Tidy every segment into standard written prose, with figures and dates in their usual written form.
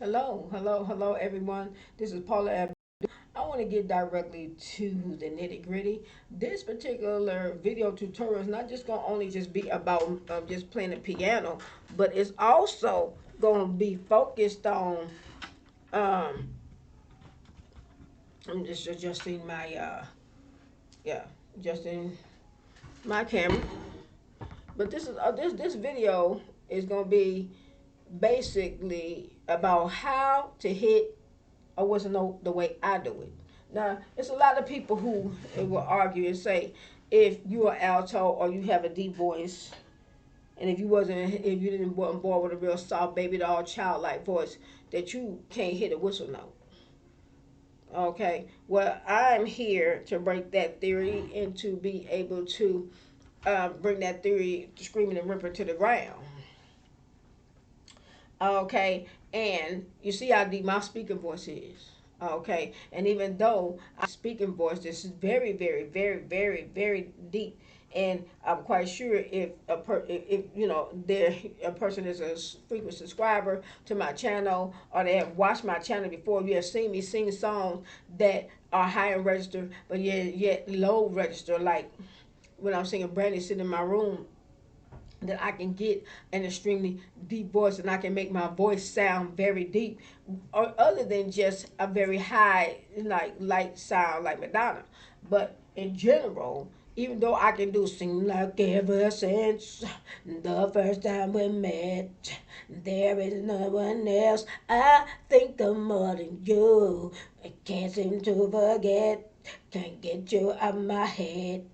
Hello, everyone. This is Paula Abdul. I want to get directly to the nitty gritty. This particular video tutorial is not just going to only just be about just playing the piano, but it's also going to be focused on. Um, I'm just adjusting my yeah, adjusting my camera. But this video is going to be basically about how to hit a whistle note the way I do it. Now, it's a lot of people who will argue and say if you are alto or you have a deep voice, and if you didn't wasn't born with a real soft baby doll childlike voice, that you can't hit a whistle note. Okay, well, I'm here to break that theory and to be able to bring that theory screaming and ripping to the ground. Okay, and you see how deep my speaking voice is. Okay, and even though I speaking voice, this is very deep, and I'm quite sure if you know there a person is a frequent subscriber to my channel or they have watched my channel before, you have seen me sing songs that are high in register but yet low register, like when I'm singing Brandy sitting in my room, that I can get an extremely deep voice and I can make my voice sound very deep, or other than just a very high, like light sound like Madonna. But in general, even though I can do sing like ever since the first time we met, there is no one else I think of more than you. I can't seem to forget, can't get you out of my head.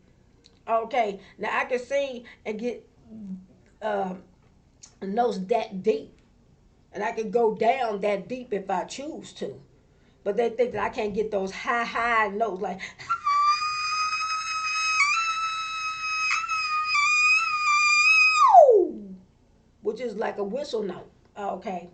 Okay, now I can sing and get um, notes that deep, and I can go down that deep if I choose to. But they think that I can't get those high notes, like which is like a whistle note. Okay,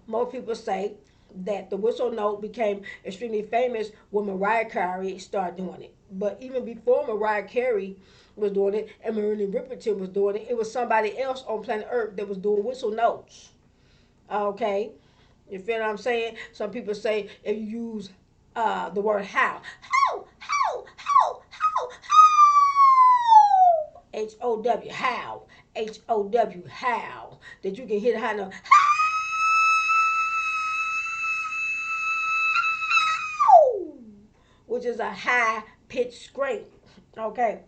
most people say that the whistle note became extremely famous when Mariah Carey started doing it. But even before Mariah Carey was doing it and Marilyn Riperton was doing it, it was somebody else on planet Earth that was doing whistle notes. Okay, you feel what I'm saying? Some people say if you use the word H-O-W, how, H-O-W, how, that you can hit a high note, which is a high pitched scream. Okay,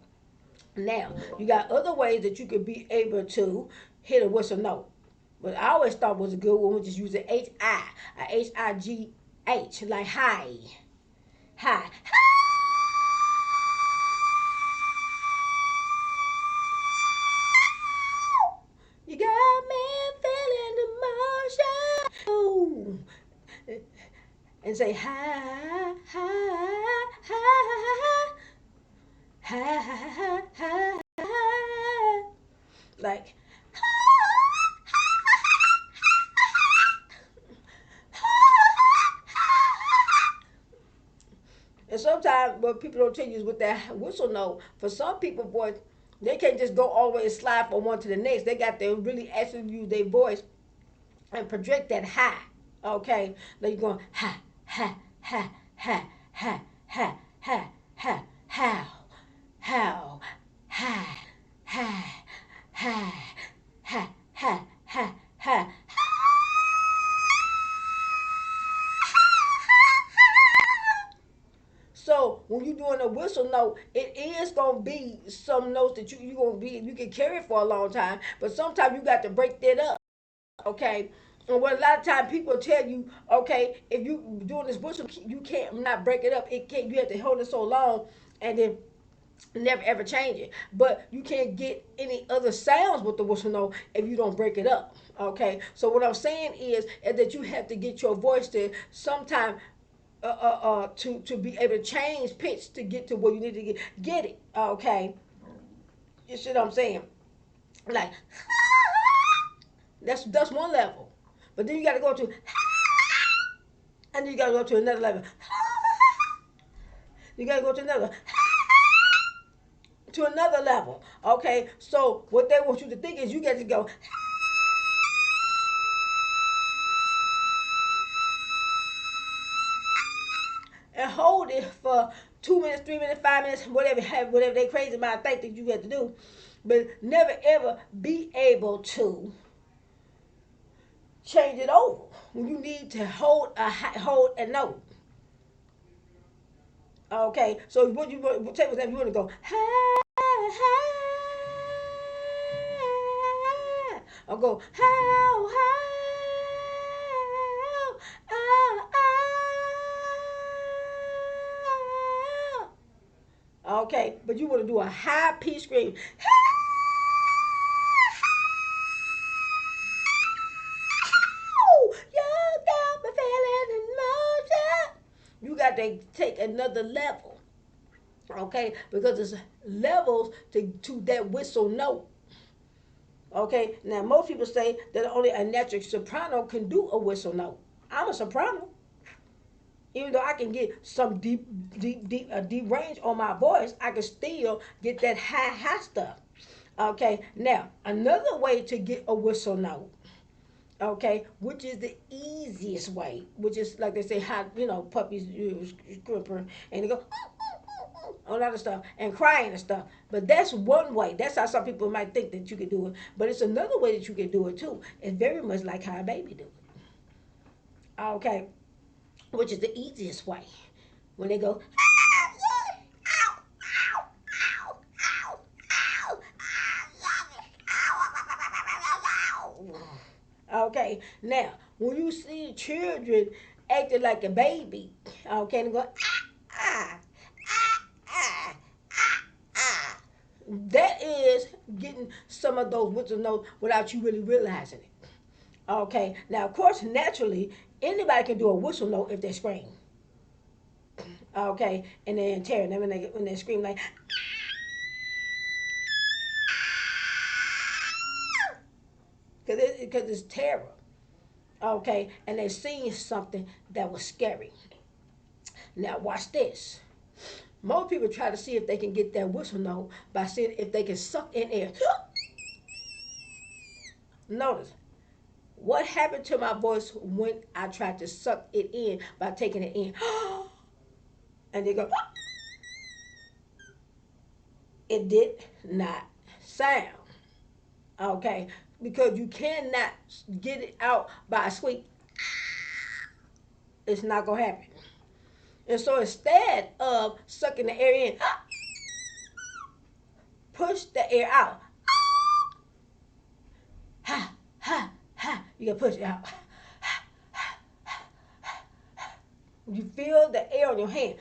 now you got other ways that you could be able to hit a whistle note. But I always thought was a good one, was just use the H-I, a H-I-G-H, like high, high. You got me feeling emotion. And say hi, hi, hi, hi, hi, hi, hi. Like, and sometimes what people don't tell you is with that whistle note, for some people, boy, they can't just go all the way and slide from one to the next. They got to really actually use their voice and project that high. Okay, like you're going ha ha ha ha ha ha ha ha how how ha ha ha ha ha ha ha. So when you're doing a whistle note, it is gonna be some notes that you can carry for a long time, but sometimes you got to break that up. Okay. And what a lot of times people tell you, okay, if you doing this whistle, you can't not break it up. It can't. You have to hold it so long, and then never ever change it. But you can't get any other sounds with the whistle note if you don't break it up. Okay. So what I'm saying is that you have to get your voice to sometime to be able to change pitch to get to where you need to get it. Okay. You see what I'm saying? Like that's one level. But then you got to go to, and then you got to go to another level. You got to go to another level. Okay, so what they want you to think is you get to go, and hold it for 2 minutes, 3 minutes, 5 minutes, whatever they crazy about think that you have to do, but never ever be able to change it over when you need to hold a note. Okay, so what you want? Take for example, you want to go ha ha, or go how ah, ah. Okay, but you want to do a high pitch scream. You got me feeling in motion. You got to take another level, okay? Because it's levels to that whistle note. Okay, now most people say that only a natural soprano can do a whistle note. I'm a soprano, even though I can get some deep range on my voice. I can still get that high stuff. Okay, now another way to get a whistle note, okay, which is the easiest way, which is like they say, how puppies use scrimper and they go a lot of stuff and crying and stuff. But that's one way. That's how some people might think that you can do it. But it's another way that you can do it too. It's very much like how a baby do it. Okay, which is the easiest way. When they go, okay, now when you see children acting like a baby, okay, and go ah, ah, ah, that is getting some of those whistle notes without you really realizing it. Okay, now of course, naturally, anybody can do a whistle note if they scream. Okay, and then tearing them when they scream like, because it's terror. Okay, and they seen something that was scary. Now watch this. Most people try to see if they can get that whistle note by seeing if they can suck in air. Notice what happened to my voice when I tried to suck it in by taking it in. And they go, it did not sound. Okay, because you cannot get it out by a squeak. It's not gonna happen. And so instead of sucking the air in, push the air out. Ha ha ha. You gotta push it out. You feel the air on your hand.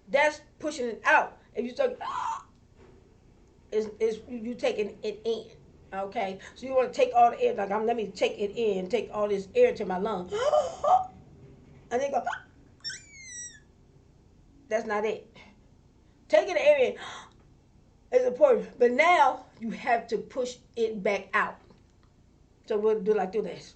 That's pushing it out. If you suck, is you taking it in. Okay, so you want to take all the air. Like let me take it in, take all this air to my lungs, and then go. That's not it. Taking the air in is important, but now you have to push it back out. So we'll do like do this.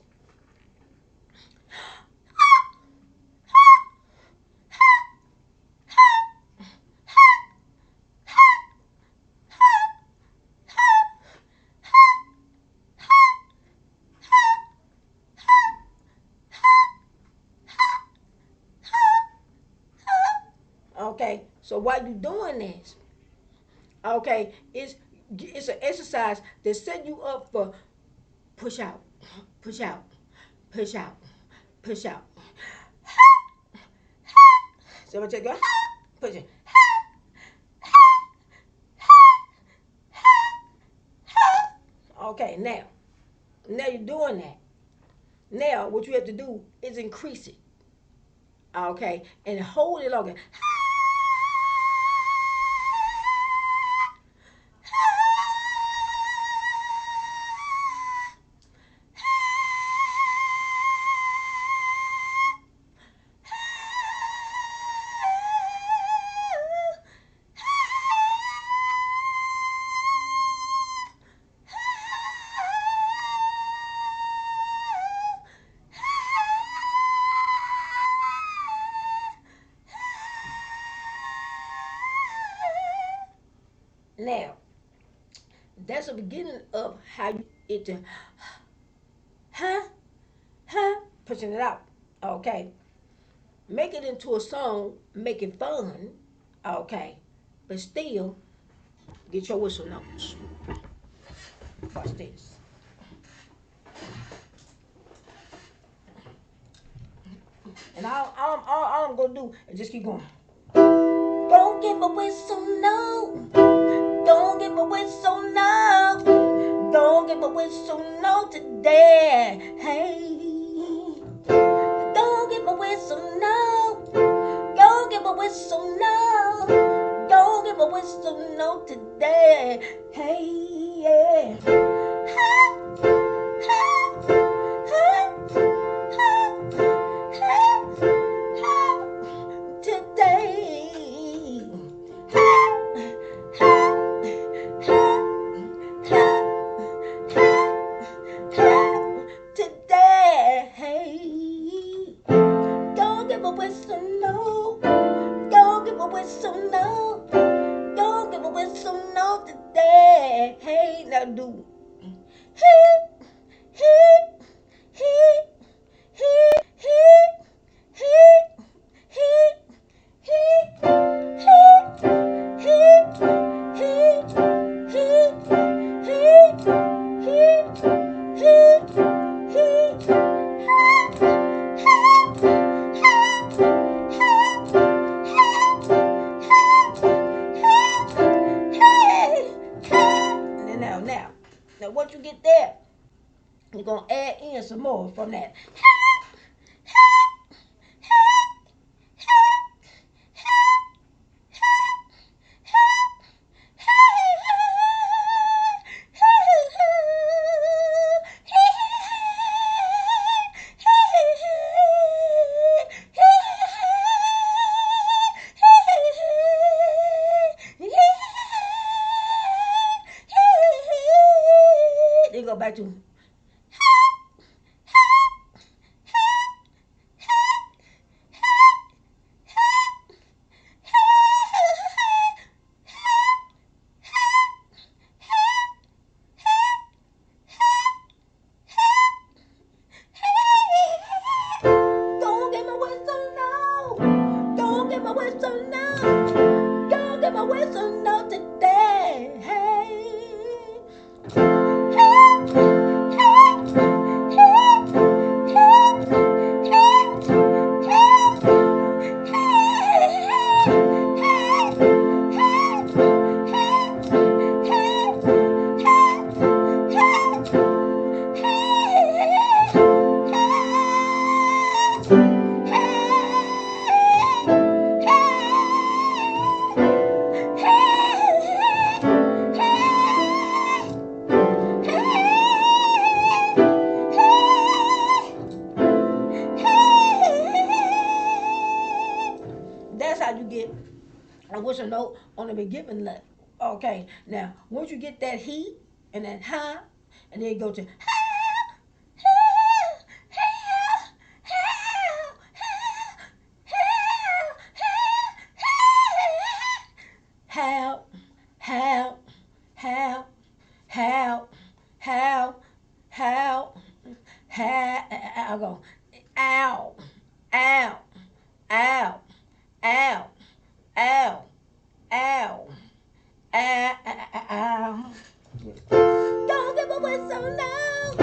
Okay, so while you're doing this, okay, it's an exercise that set you up for push out, push out, push out, push out. So I'm gonna take you, push it. Okay, now you're doing that. Now what you have to do is increase it. Okay, and hold it longer. Now, that's the beginning of how you it to huh, huh, pushing it out. Okay, make it into a song, make it fun. Okay, but still get your whistle notes. Watch this. And all I'm gonna do is just keep going. Don't give a whistle, no. Don't give a whistle, no. Don't give a whistle, no today. Hey. Don't give a whistle, no. Don't give a whistle, no. Don't give a whistle, no today. Hey, yeah. Ha, ha, ha, ha, ha, today. Ha, ha, today. Don't give a whistle, no. Don't give a whistle, no. Don't give a whistle, no today. Hey, now do. Hey, hey, hey, hey, hey, hey, now once you get there, you're gonna add in some more from that. Then go back to don't get my whistle now. Don't get my whistle now. Don't get my whistle now today. Hey. That's how you get a whistle note on the beginning letter. Okay, now once you get that he and that ha, and then you go to how, how, how, how, how, how, I'll go, ow, ow, ow, ow, ow, ow, ow. Don't give a whistle now.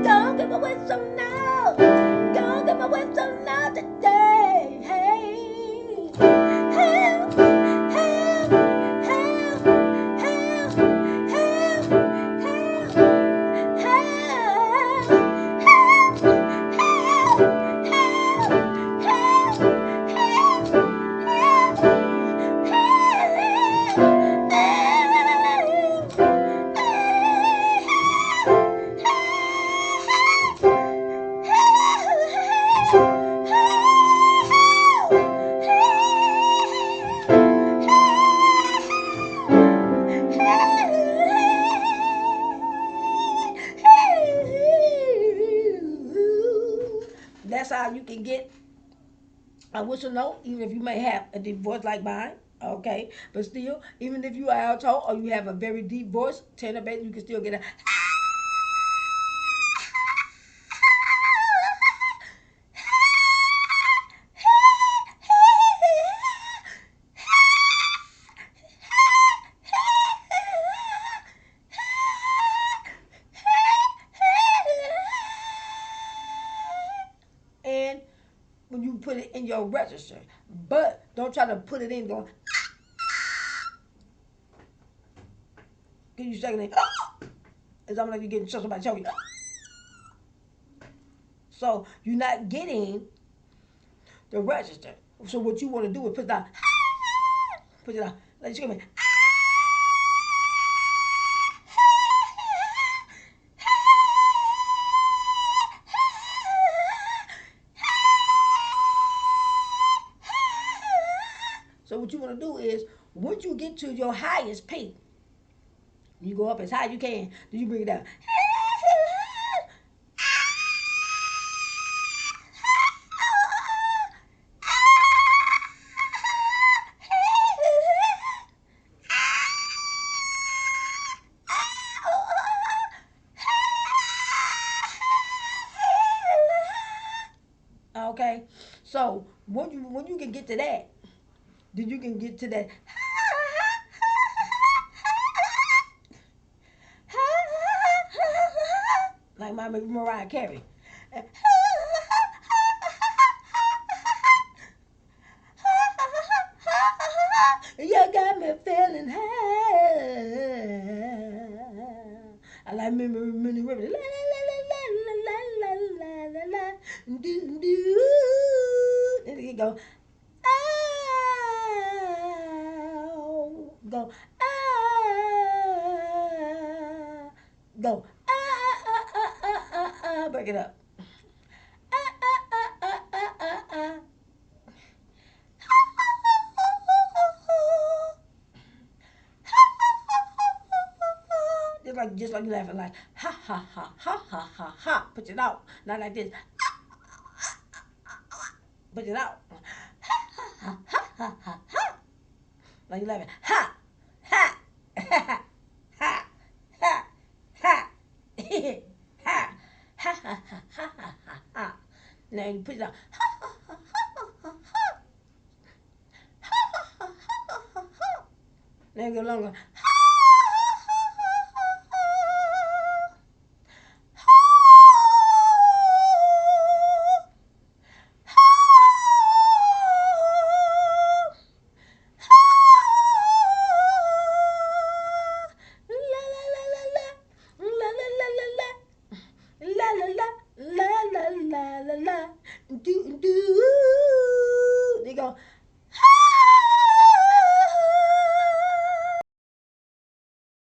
Don't give a whistle now. Don't give a whistle now today. Hey, help, help, help, help, help, help, help, That's how you can get a whistle note, even if you may have a deep voice like mine. Okay, but still, even if you are alto or you have a very deep voice, tenor bass, you can still get a in your register. But don't try to put it in going, can you second it? It's almost like you're getting somebody choking. So you're not getting the register. So what you want to do is put it down. Put it down. Like screaming. So what you want to do is, once you get to your highest peak, you go up as high as you can, then you bring it down. Okay, so when you can get to that, then you can get to that. Like my Mariah Carey. You got me feeling high. I like many rivers. La la la la la la la la la. Do do. And you go. Ow. Go. Ah. Go. Break it up. Just like you laughing like ha ha ha ha ha ha ha. Put it out. Not like this. Put it out. Ha ha ha ha ha ha. Like you laughing. Ha ha ha ha ha ha ha ha ha ha ha ha ha. Now you put it out. Ha ha ha ha ha ha. Ha ha ha ha ha ha. Now you go longer. La la la la la la do do. They go